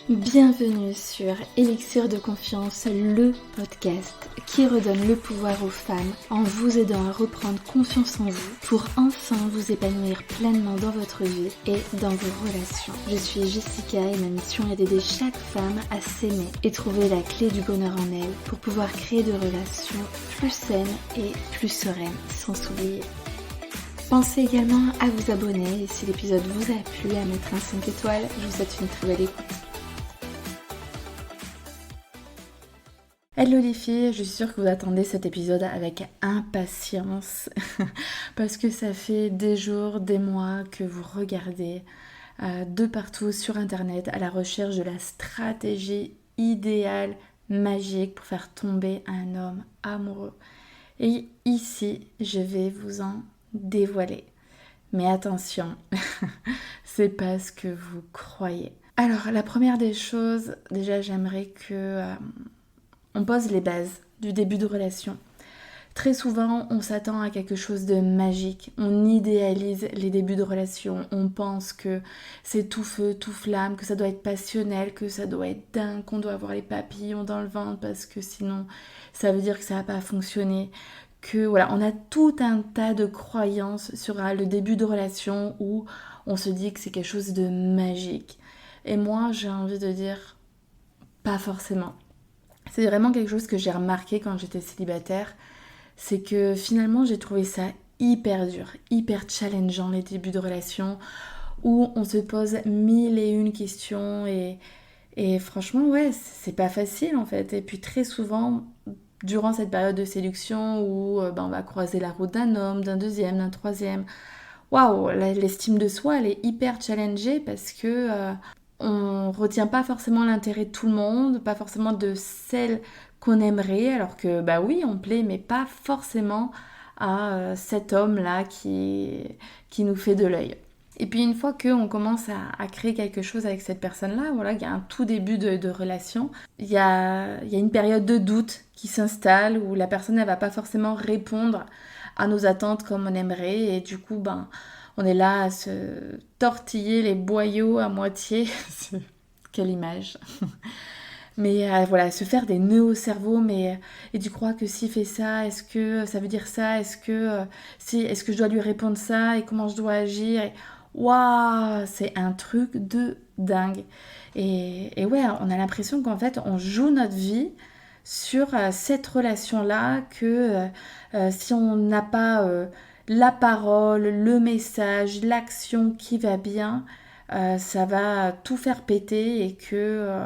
Bienvenue sur Élixir de Confiance, le podcast qui redonne le pouvoir aux femmes en vous aidant à reprendre confiance en vous pour enfin vous épanouir pleinement dans votre vie et dans vos relations. Je suis Jessica et ma mission est d'aider chaque femme à s'aimer et trouver la clé du bonheur en elle pour pouvoir créer des relations plus saines et plus sereines sans s'oublier. Pensez également à vous abonner et si l'épisode vous a plu, à mettre un 5 étoiles. Je vous souhaite une très belle écoute. Hello les filles, je suis sûre que vous attendez cet épisode avec impatience parce que ça fait des jours, des mois que vous regardez de partout sur internet à la recherche de la stratégie idéale, magique pour faire tomber un homme amoureux. Et ici, je vais vous en dévoiler. Mais attention, c'est pas ce que vous croyez. Alors, la première des choses, déjà j'aimerais que... on pose les bases du début de relation. Très souvent, on s'attend à quelque chose de magique. On idéalise les débuts de relation. On pense que c'est tout feu, tout flamme, que ça doit être passionnel, que ça doit être dingue, qu'on doit avoir les papillons dans le ventre parce que sinon, ça veut dire que ça va pas fonctionner. Que voilà, on a tout un tas de croyances sur le début de relation où on se dit que c'est quelque chose de magique. Et moi, j'ai envie de dire, pas forcément. C'est vraiment quelque chose que j'ai remarqué quand j'étais célibataire, c'est que finalement j'ai trouvé ça hyper dur, hyper challengeant les débuts de relation, où on se pose mille et une questions et franchement ouais, c'est pas facile en fait. Et puis très souvent, durant cette période de séduction où on va croiser la route d'un homme, d'un deuxième, d'un troisième, waouh, l'estime de soi elle est hyper challengée parce que... on retient pas forcément l'intérêt de tout le monde, pas forcément de celle qu'on aimerait, alors que bah oui, on plaît, mais pas forcément à cet homme-là qui nous fait de l'œil. Et puis une fois qu'on commence à créer quelque chose avec cette personne-là, voilà, il y a un tout début de relation, il y a une période de doute qui s'installe où la personne elle va pas forcément répondre à nos attentes comme on aimerait et du coup on est là à se tortiller les boyaux à moitié. Quelle image. Mais voilà, se faire des nœuds au cerveau. Mais et tu crois que s'il fait ça, est-ce que ça veut dire ça? Est-ce que je dois lui répondre ça? Et comment je dois agir? Waouh, c'est un truc de dingue. Et ouais, on a l'impression qu'en fait, on joue notre vie sur cette relation-là, que si on n'a pas... la parole, le message, l'action qui va bien, ça va tout faire péter et que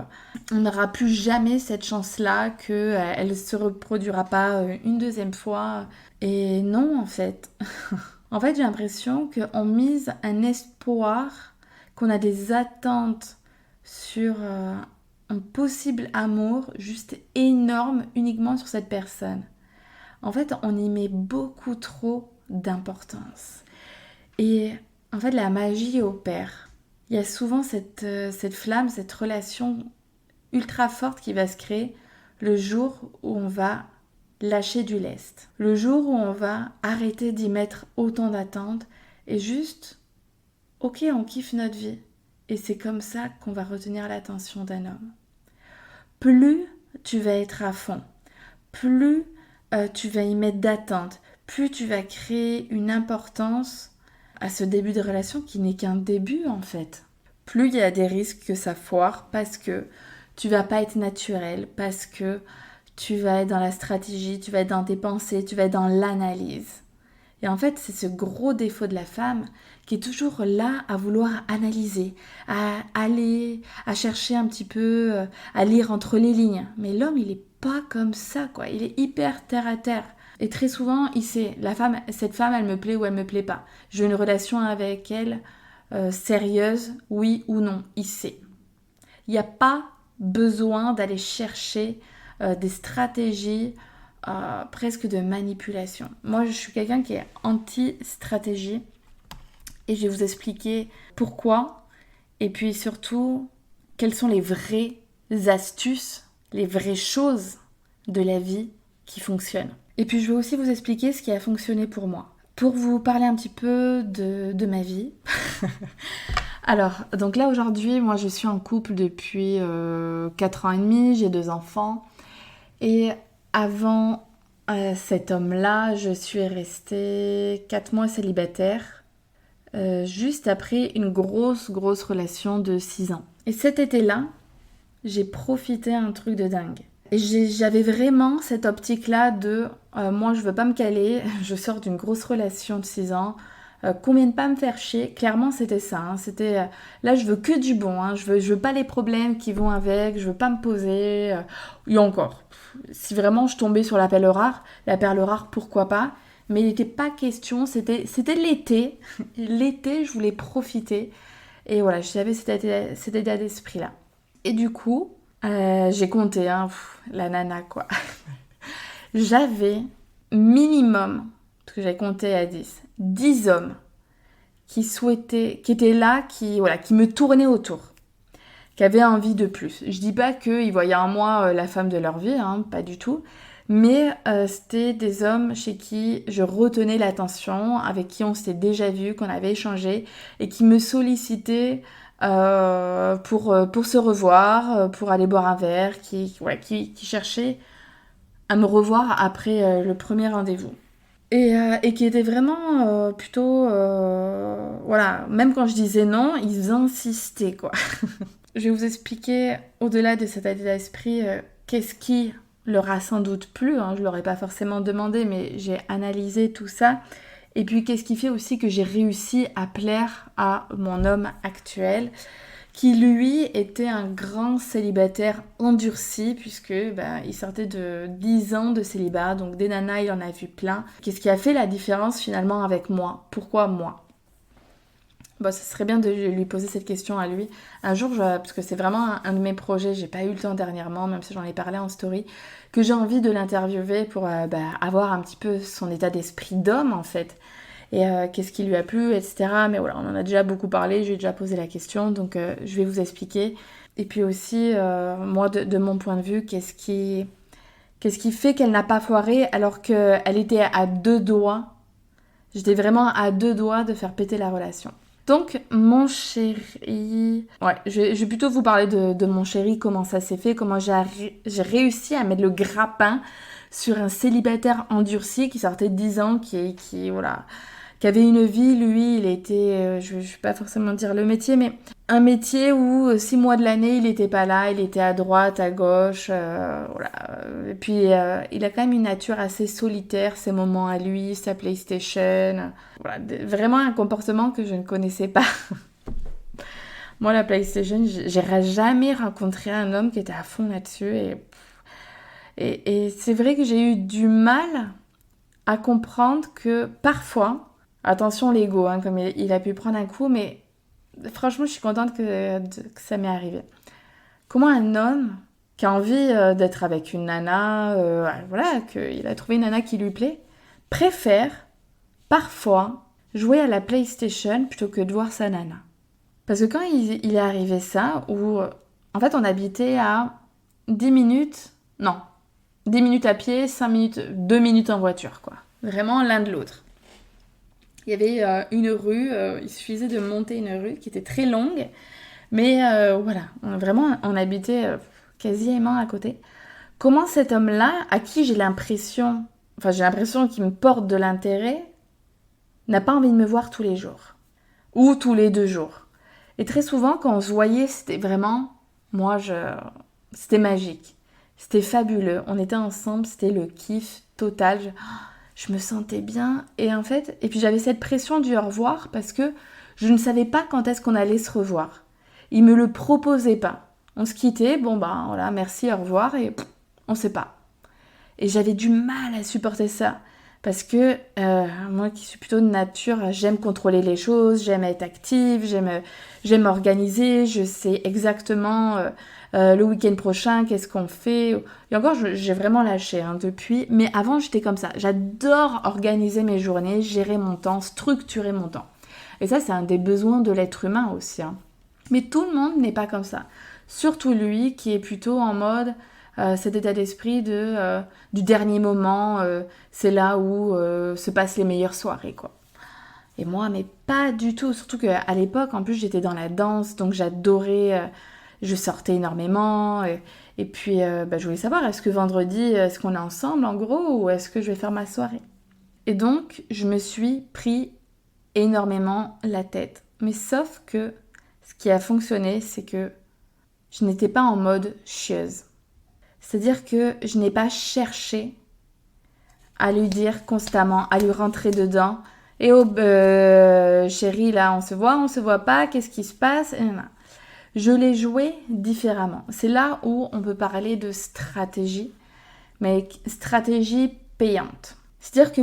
on n'aura plus jamais cette chance-là, qu'elle ne se reproduira pas une deuxième fois. Et non, en fait. En fait, j'ai l'impression qu'on mise un espoir, qu'on a des attentes sur un possible amour juste énorme uniquement sur cette personne. En fait, on y met beaucoup trop d'importance. Et en fait, la magie opère. Il y a souvent cette flamme, cette relation ultra forte qui va se créer le jour où on va lâcher du lest. Le jour où on va arrêter d'y mettre autant d'attentes et juste, ok, on kiffe notre vie. Et c'est comme ça qu'on va retenir l'attention d'un homme. Plus tu vas être à fond, plus tu vas y mettre d'attente, plus tu vas créer une importance à ce début de relation qui n'est qu'un début en fait. Plus il y a des risques que ça foire parce que tu vas pas être naturel, parce que tu vas être dans la stratégie, tu vas être dans tes pensées, tu vas être dans l'analyse. Et en fait, c'est ce gros défaut de la femme qui est toujours là à vouloir analyser, à aller, à chercher un petit peu, à lire entre les lignes. Mais l'homme, il est pas comme ça, quoi. Il est hyper terre à terre. Et très souvent, il sait, cette femme, elle me plaît ou elle me plaît pas. J'ai une relation avec elle sérieuse, oui ou non. Il sait. Il n'y a pas besoin d'aller chercher des stratégies presque de manipulation. Moi, je suis quelqu'un qui est anti-stratégie et je vais vous expliquer pourquoi et puis surtout quelles sont les vraies astuces, les vraies choses de la vie qui fonctionnent. Et puis je vais aussi vous expliquer ce qui a fonctionné pour moi. Pour vous parler un petit peu de ma vie, Alors, donc là aujourd'hui, moi je suis en couple depuis 4 ans et demi, j'ai 2 enfants. Et avant cet homme-là, je suis restée 4 mois célibataire, juste après une grosse relation de 6 ans. Et cet été-là, j'ai profité un truc de dingue. Et j'avais vraiment cette optique-là de moi je veux pas me caler, je sors d'une grosse relation de 6 ans, combien de pas me faire chier, clairement c'était ça, hein. C'était là je veux que du bon, hein. Je veux pas les problèmes qui vont avec, je veux pas me poser, et encore, si vraiment je tombais sur la perle rare pourquoi pas, mais il n'était pas question, c'était l'été, l'été je voulais profiter, et voilà, j'avais cet état d'esprit-là. Et du coup, j'ai compté, hein, la nana quoi. J'avais minimum, parce que j'avais compté à 10 hommes qui étaient là, qui me tournaient autour, qui avaient envie de plus. Je dis pas qu'ils voyaient en moi la femme de leur vie, hein, pas du tout. Mais c'était des hommes chez qui je retenais l'attention, avec qui on s'était déjà vu, qu'on avait échangé, et qui me sollicitaient pour se revoir, pour aller boire un verre, qui cherchaient à me revoir après le premier rendez-vous. Et qui était vraiment plutôt... voilà, même quand je disais non, ils insistaient, quoi. Je vais vous expliquer, au-delà de cet état d'esprit, qu'est-ce qui leur a sans doute plu, hein. Je ne leur ai pas forcément demandé, mais j'ai analysé tout ça. Et puis, qu'est-ce qui fait aussi que j'ai réussi à plaire à mon homme actuel, qui lui était un grand célibataire endurci, puisque il sortait de 10 ans de célibat, donc des nanas il en a vu plein. Qu'est-ce qui a fait la différence finalement avec moi? Pourquoi moi? Bon, ça serait bien de lui poser cette question à lui. Un jour, parce que c'est vraiment un de mes projets, j'ai pas eu le temps dernièrement, même si j'en ai parlé en story, que j'ai envie de l'interviewer pour avoir un petit peu son état d'esprit d'homme en fait. Et qu'est-ce qui lui a plu, etc. Mais voilà, on en a déjà beaucoup parlé, je lui ai déjà posé la question, donc je vais vous expliquer. Et puis aussi, moi, de mon point de vue, qu'est-ce qui fait qu'elle n'a pas foiré alors qu'elle était à 2 doigts. J'étais vraiment à 2 doigts de faire péter la relation. Donc, mon chéri... Ouais, je vais plutôt vous parler de mon chéri, comment ça s'est fait, comment j'ai réussi à mettre le grappin sur un célibataire endurci qui sortait de 10 ans, voilà, qui avait une vie, lui, il était, je vais pas forcément dire le métier, mais un métier où 6 mois de l'année, il était pas là, il était à droite, à gauche, voilà. Et puis, il a quand même une nature assez solitaire, ses moments à lui, sa PlayStation, voilà, vraiment un comportement que je ne connaissais pas. Moi, la PlayStation, j'ai jamais rencontré un homme qui était à fond là-dessus, et c'est vrai que j'ai eu du mal à comprendre que parfois, attention l'ego, hein, comme il a pu prendre un coup, mais franchement, je suis contente que ça m'est arrivé. Comment un homme qui a envie d'être avec une nana, voilà, qu'il a trouvé une nana qui lui plaît, préfère parfois jouer à la PlayStation plutôt que de voir sa nana. Parce que quand il est arrivé ça, où en fait on habitait à 10 minutes, non, 10 minutes à pied, 5 minutes, 2 minutes en voiture, quoi. Vraiment l'un de l'autre. Il y avait une rue, il suffisait de monter une rue qui était très longue, mais voilà, on habitait quasiment à côté. Comment cet homme-là, à qui j'ai l'impression qu'il me porte de l'intérêt, n'a pas envie de me voir tous les jours, ou tous les 2 jours. Et très souvent, quand on se voyait, c'était vraiment, c'était magique. C'était fabuleux. On était ensemble, c'était le kiff total. Je me sentais bien. Et en fait, et puis j'avais cette pression du au revoir parce que je ne savais pas quand est-ce qu'on allait se revoir. Il me le proposait pas. On se quittait, bon ben voilà, merci, au revoir, et on sait pas. Et j'avais du mal à supporter ça. Parce que moi qui suis plutôt de nature, j'aime contrôler les choses, j'aime être active, j'aime organiser, je sais exactement le week-end prochain, qu'est-ce qu'on fait. Et encore, j'ai vraiment lâché depuis. Mais avant, j'étais comme ça. J'adore organiser mes journées, gérer mon temps, structurer mon temps. Et ça, c'est un des besoins de l'être humain aussi. Mais tout le monde n'est pas comme ça. Surtout lui qui est plutôt en mode... cet état d'esprit du dernier moment, c'est là où se passent les meilleures soirées, quoi. Et moi, mais pas du tout. Surtout qu'à l'époque, en plus, j'étais dans la danse, donc j'adorais, je sortais énormément. Et puis, je voulais savoir, est-ce que vendredi, est-ce qu'on est ensemble en gros, ou est-ce que je vais faire ma soirée? Et donc, je me suis pris énormément la tête. Mais sauf que ce qui a fonctionné, c'est que je n'étais pas en mode chieuse. C'est-à-dire que je n'ai pas cherché à lui dire constamment, à lui rentrer dedans. Et oh, chérie, là, on se voit pas, qu'est-ce qui se passe? Je l'ai joué différemment. C'est là où on peut parler de stratégie, mais stratégie payante. C'est-à-dire que,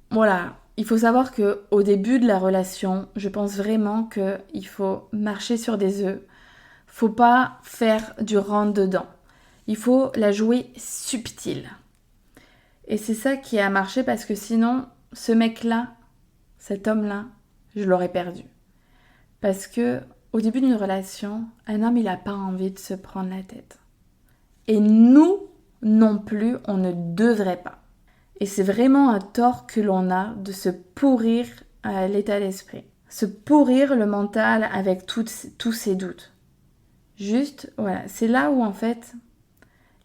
voilà, il faut savoir qu'au début de la relation, je pense vraiment qu'il faut marcher sur des œufs. Faut pas faire du rentre-dedans. Il faut la jouer subtile. Et c'est ça qui a marché parce que sinon, ce mec-là, cet homme-là, je l'aurais perdu. Parce que au début d'une relation, un homme, il n'a pas envie de se prendre la tête. Et nous non plus, on ne devrait pas. Et c'est vraiment un tort que l'on a de se pourrir l'état d'esprit. Se pourrir le mental avec tous ces doutes. Juste, voilà, c'est là où en fait,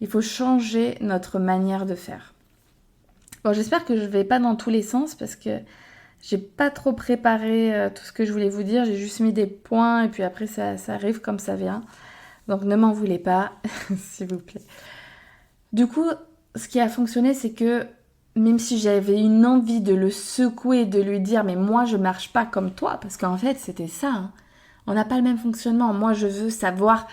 il faut changer notre manière de faire. Bon, j'espère que je ne vais pas dans tous les sens parce que j'ai pas trop préparé tout ce que je voulais vous dire. J'ai juste mis des points et puis après ça arrive comme ça vient. Donc ne m'en voulez pas, s'il vous plaît. Du coup, ce qui a fonctionné, c'est que même si j'avais une envie de le secouer, de lui dire mais moi je marche pas comme toi, parce qu'en fait c'était ça, hein. On n'a pas le même fonctionnement. Moi je veux savoir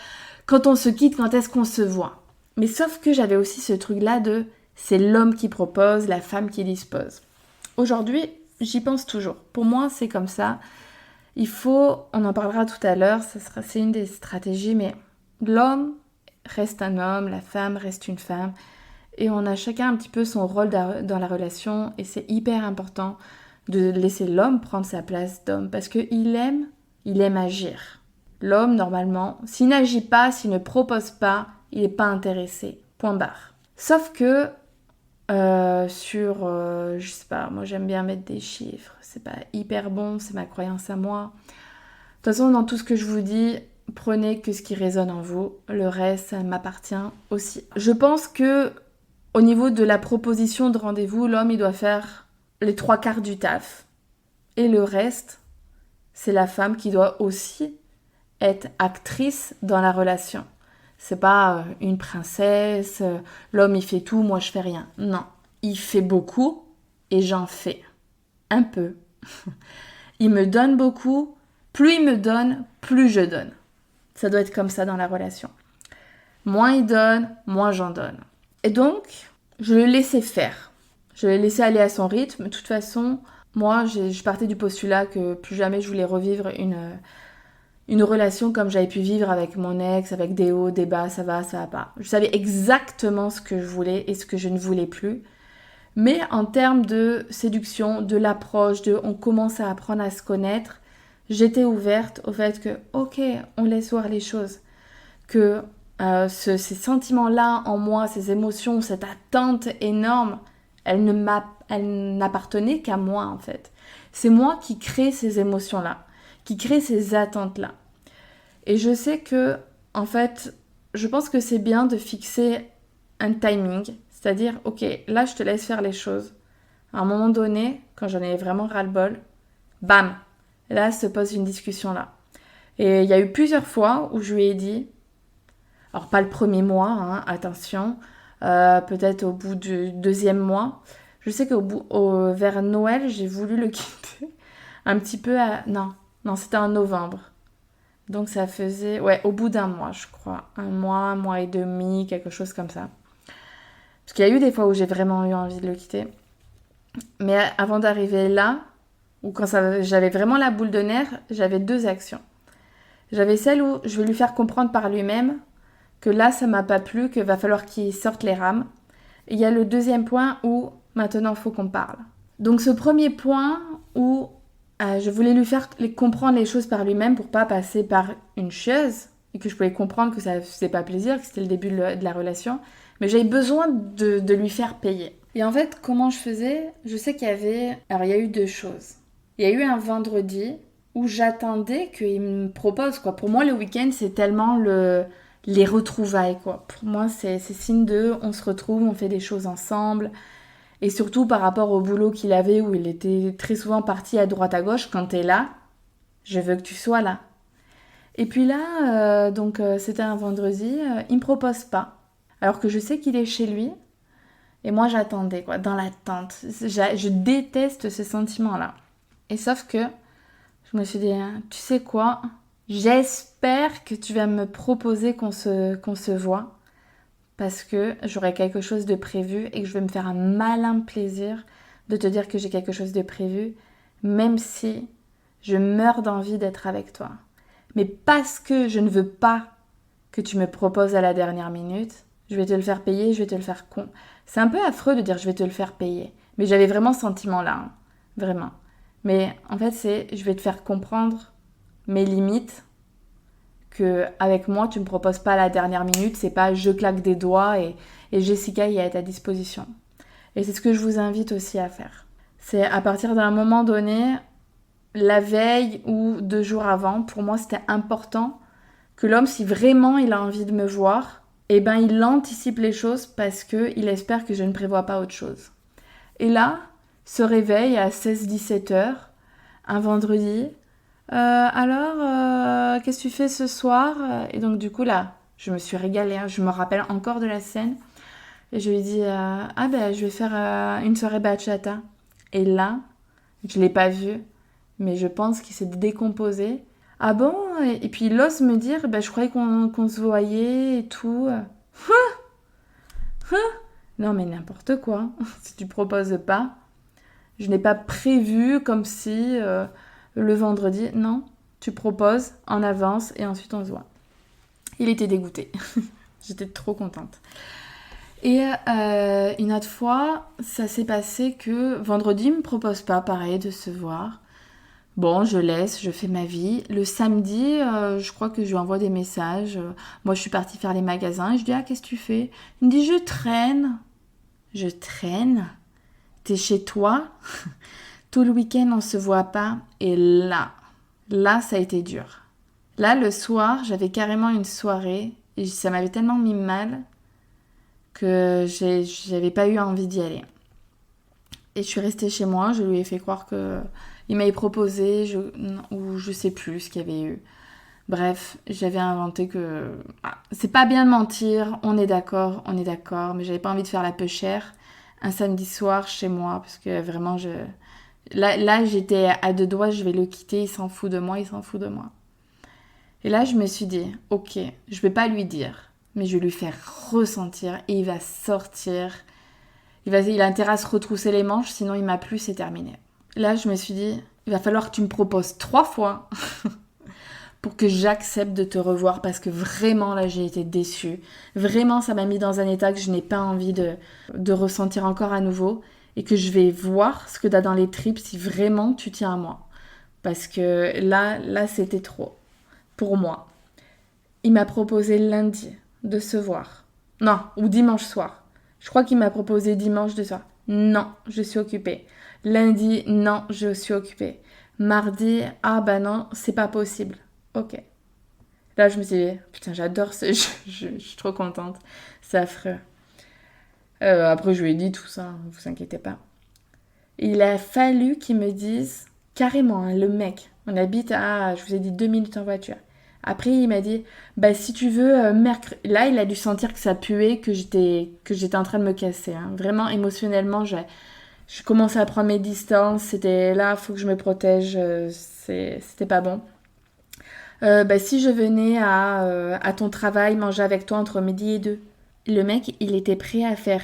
quand on se quitte, quand est-ce qu'on se voit. Mais sauf que j'avais aussi ce truc-là de c'est l'homme qui propose, la femme qui dispose. Aujourd'hui, j'y pense toujours. Pour moi, c'est comme ça. Il faut, on en parlera tout à l'heure, c'est une des stratégies, mais l'homme reste un homme, la femme reste une femme. Et on a chacun un petit peu son rôle dans la relation. Et c'est hyper important de laisser l'homme prendre sa place d'homme. Parce qu'il aime agir. L'homme, normalement, s'il n'agit pas, s'il ne propose pas, il n'est pas intéressé. Point barre. Sauf que je sais pas, moi j'aime bien mettre des chiffres, c'est pas hyper bon, c'est ma croyance à moi. De toute façon, dans tout ce que je vous dis, prenez que ce qui résonne en vous, le reste, ça m'appartient aussi. Je pense que au niveau de la proposition de rendez-vous, l'homme il doit faire les 3/4 du taf. Et le reste, c'est la femme qui doit aussi être actrice dans la relation. C'est pas une princesse, l'homme il fait tout, moi je fais rien. Non, il fait beaucoup et j'en fais un peu. Il me donne beaucoup, plus il me donne, plus je donne. Ça doit être comme ça dans la relation. Moins il donne, moins j'en donne. Et donc, je le laissais faire. Je le laissais aller à son rythme. De toute façon, moi je partais du postulat que plus jamais je voulais revivre une relation comme j'avais pu vivre avec mon ex, avec des hauts, des bas, ça va pas. Je savais exactement ce que je voulais et ce que je ne voulais plus. Mais en termes de séduction, de l'approche, on commence à apprendre à se connaître, j'étais ouverte au fait que, ok, on laisse voir les choses. Que ces sentiments-là en moi, ces émotions, cette attente énorme, elle n'appartenait qu'à moi en fait. C'est moi qui crée ces émotions-là, qui crée ces attentes-là. Et je sais que, en fait, je pense que c'est bien de fixer un timing, c'est-à-dire, ok, là je te laisse faire les choses. À un moment donné, quand j'en ai vraiment ras-le-bol, bam, là se pose une discussion là. Et il y a eu plusieurs fois où je lui ai dit, alors pas le premier mois, hein, attention, peut-être au bout du deuxième mois, je sais vers Noël, j'ai voulu le quitter un petit peu non, c'était en novembre. Donc ça faisait, au bout d'un mois, je crois. Un mois et demi, quelque chose comme ça. Parce qu'il y a eu des fois où j'ai vraiment eu envie de le quitter. Mais avant d'arriver là, ou quand j'avais vraiment la boule de nerfs, j'avais 2 actions. J'avais celle où je vais lui faire comprendre par lui-même que là, ça m'a pas plu, qu'il va falloir qu'il sorte les rames. Et il y a le deuxième point où maintenant, il faut qu'on parle. Donc ce premier point où je voulais lui faire comprendre les choses par lui-même pour pas passer par une chieuse et que je pouvais comprendre que ça ne faisait pas plaisir, que c'était le début de la relation. Mais j'avais besoin de lui faire payer. Et en fait, comment je faisais? Je sais qu'il y avait... Alors, il y a eu 2 choses. Il y a eu un vendredi où j'attendais qu'il me propose, quoi. Pour moi, le week-end, c'est tellement les retrouvailles, quoi. Pour moi, c'est signe de on se retrouve, on fait des choses ensemble. Et surtout par rapport au boulot qu'il avait où il était très souvent parti à droite à gauche, quand t'es là, je veux que tu sois là. Et puis là, c'était un vendredi, il me propose pas. Alors que je sais qu'il est chez lui. Et moi, j'attendais, quoi, dans l'attente. Je déteste ce sentiment-là. Et sauf que je me suis dit, tu sais quoi? J'espère que tu vas me proposer qu'on se voit. Parce que j'aurai quelque chose de prévu et que je vais me faire un malin plaisir de te dire que j'ai quelque chose de prévu, même si je meurs d'envie d'être avec toi. Mais parce que je ne veux pas que tu me proposes à la dernière minute, je vais te le faire payer, je vais te le faire con. C'est un peu affreux de dire je vais te le faire payer. Mais j'avais vraiment ce sentiment-là, hein. Vraiment. Mais en fait, c'est je vais te faire comprendre mes limites, que avec moi, tu me proposes pas à la dernière minute, c'est pas je claque des doigts et Jessica y est à ta disposition. Et c'est ce que je vous invite aussi à faire. C'est à partir d'un moment donné, la veille ou 2 jours avant, pour moi, c'était important que l'homme, si vraiment il a envie de me voir, eh ben il anticipe les choses parce qu'il espère que je ne prévois pas autre chose. Et là, se réveille à 16-17 heures, un vendredi. Qu'est-ce que tu fais ce soir? Et donc du coup là, je me suis régalée, hein. Je me rappelle encore de la scène. Et je lui ai dit, je vais faire une soirée bachata. Et là, je l'ai pas vu, mais je pense qu'il s'est décomposé. Ah bon? Et puis il ose me dire, je croyais qu'on se voyait et tout. Non mais n'importe quoi. Si tu proposes pas, je n'ai pas prévu comme si le vendredi, non, tu proposes en avance et ensuite on se voit. Il était dégoûté. J'étais trop contente. Et une autre fois, ça s'est passé que vendredi, il me propose pas, pareil, de se voir. Bon, je laisse, je fais ma vie. Le samedi, je crois que je lui envoie des messages. Moi, je suis partie faire les magasins et je dis, qu'est-ce que tu fais? Il me dit, je traîne. Je traîne? T'es chez toi? Tout le week-end, on se voit pas. Et là, ça a été dur. Là, le soir, j'avais carrément une soirée et ça m'avait tellement mis mal que j'avais pas eu envie d'y aller. Et je suis restée chez moi, je lui ai fait croire que il m'avait proposé, ou je sais plus ce qu'il y avait eu. Bref, j'avais inventé que c'est pas bien de mentir, on est d'accord, mais j'avais pas envie de faire la peu chère un samedi soir chez moi, parce que vraiment, là j'étais à 2 doigts, je vais le quitter, il s'en fout de moi. Et là, je me suis dit, ok, je vais pas lui dire, mais je vais lui faire ressentir et il va sortir. Il a intérêt à se retrousser les manches, sinon il m'a plu, c'est terminé. Là, je me suis dit, il va falloir que tu me proposes 3 fois pour que j'accepte de te revoir parce que vraiment, là, j'ai été déçue. Vraiment, ça m'a mis dans un état que je n'ai pas envie de ressentir encore à nouveau et que je vais voir ce que tu as dans les tripes si vraiment tu tiens à moi. Parce que là, c'était trop. Pour moi. Il m'a proposé lundi de se voir. Non, ou dimanche soir. Je crois qu'il m'a proposé dimanche de soir. Non, je suis occupée. Lundi, non, je suis occupée. Mardi, non, c'est pas possible. Ok. Là, je me suis dit, putain, j'adore ce jeu, je suis trop contente. C'est affreux. Après, je lui ai dit tout ça, ne vous inquiétez pas. Il a fallu qu'il me dise, carrément, le mec, on habite je vous ai dit 2 minutes en voiture. Après, il m'a dit, si tu veux, mercredi. Là, il a dû sentir que ça puait, que j'étais en train de me casser. Hein. Vraiment, émotionnellement, je commençais à prendre mes distances. C'était là, faut que je me protège. C'était pas bon. Si je venais à ton travail, manger avec toi entre midi et 2. Le mec, il était prêt à faire.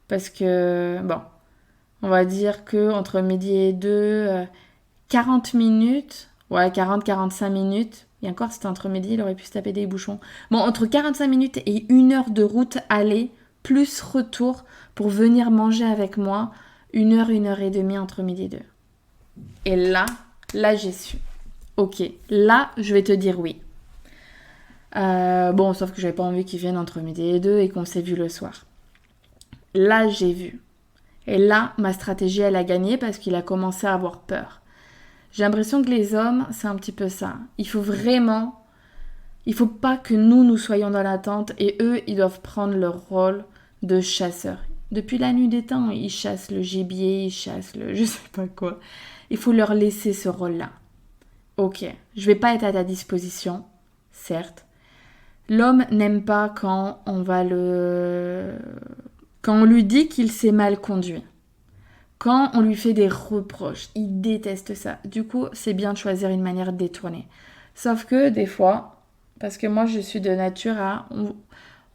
Parce que, bon, on va dire que entre midi et 2, 40 minutes, ouais, 40-45 minutes. Et encore, c'était entre midi, il aurait pu se taper des bouchons. Bon, entre 45 minutes et 1 heure de route aller, plus retour, pour venir manger avec moi, 1 heure et demie entre midi et 2. Et là, j'ai su. Ok, là, je vais te dire oui. Sauf que j'avais pas envie qu'il vienne entre midi et 2 et qu'on s'est vu le soir. Là, j'ai vu. Et là, ma stratégie, elle a gagné parce qu'il a commencé à avoir peur. J'ai l'impression que les hommes, c'est un petit peu ça. Il faut pas que nous soyons dans l'attente et eux, ils doivent prendre leur rôle de chasseurs. Depuis la nuit des temps, ils chassent le gibier, ils chassent le je sais pas quoi. Il faut leur laisser ce rôle-là. Ok, je vais pas être à ta disposition, certes. L'homme n'aime pas quand quand on lui dit qu'il s'est mal conduit. Quand on lui fait des reproches, il déteste ça. Du coup, c'est bien de choisir une manière détournée. Sauf que des fois, parce que moi je suis de nature à...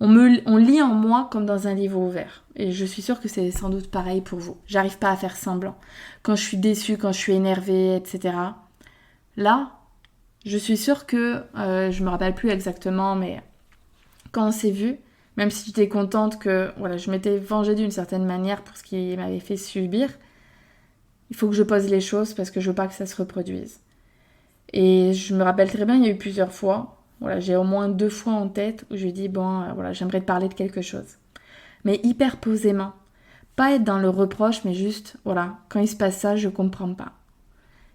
On lit en moi comme dans un livre ouvert. Et je suis sûre que c'est sans doute pareil pour vous. J'arrive pas à faire semblant. Quand je suis déçue, quand je suis énervée, etc. Là, je suis sûre que... je me rappelle plus exactement, mais quand on s'est vu, même si j'étais contente que voilà, je m'étais vengée d'une certaine manière pour ce qu'il m'avait fait subir, il faut que je pose les choses parce que je veux pas que ça se reproduise. Et je me rappelle très bien, il y a eu plusieurs fois, voilà, j'ai au moins 2 fois en tête où je dis bon, voilà, j'aimerais te parler de quelque chose. Mais hyper posément. Pas être dans le reproche, mais juste, voilà, quand il se passe ça, je comprends pas,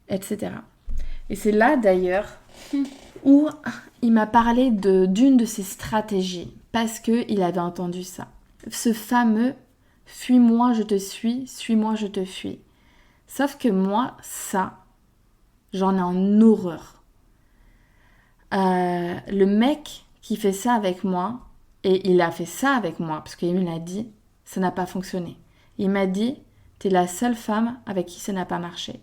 etc. Et c'est là d'ailleurs où il m'a parlé d'une de ses stratégies, parce qu'il avait entendu ça. Ce fameux « fuis-moi, je te suis-moi, je te fuis ». Sauf que moi, ça, j'en ai en horreur. Le mec qui fait ça avec moi, et il a fait ça avec moi, parce qu'il me l'a dit, ça n'a pas fonctionné. Il m'a dit, t'es la seule femme avec qui ça n'a pas marché.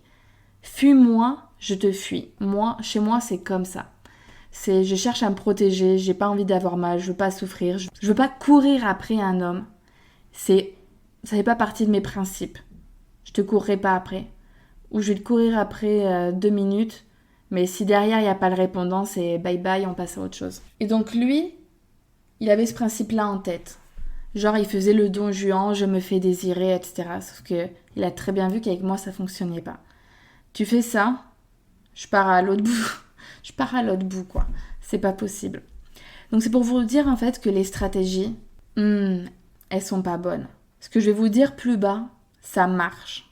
Fuis-moi, je te fuis. Moi, chez moi, c'est comme ça. Je cherche à me protéger, j'ai pas envie d'avoir mal, je veux pas souffrir, je veux pas courir après un homme. Ça fait pas partie de mes principes. Je te courrai pas après. Ou je vais te courir après 2 minutes, mais si derrière il n'y a pas le répondant, c'est bye bye, on passe à autre chose. Et donc lui, il avait ce principe-là en tête. Genre il faisait le don juan, je me fais désirer, etc. Sauf que il a très bien vu qu'avec moi ça fonctionnait pas. Tu fais ça, je pars à l'autre bout. Je pars à l'autre bout, quoi. C'est pas possible. Donc c'est pour vous dire en fait que les stratégies, elles sont pas bonnes. Ce que je vais vous dire plus bas, ça marche.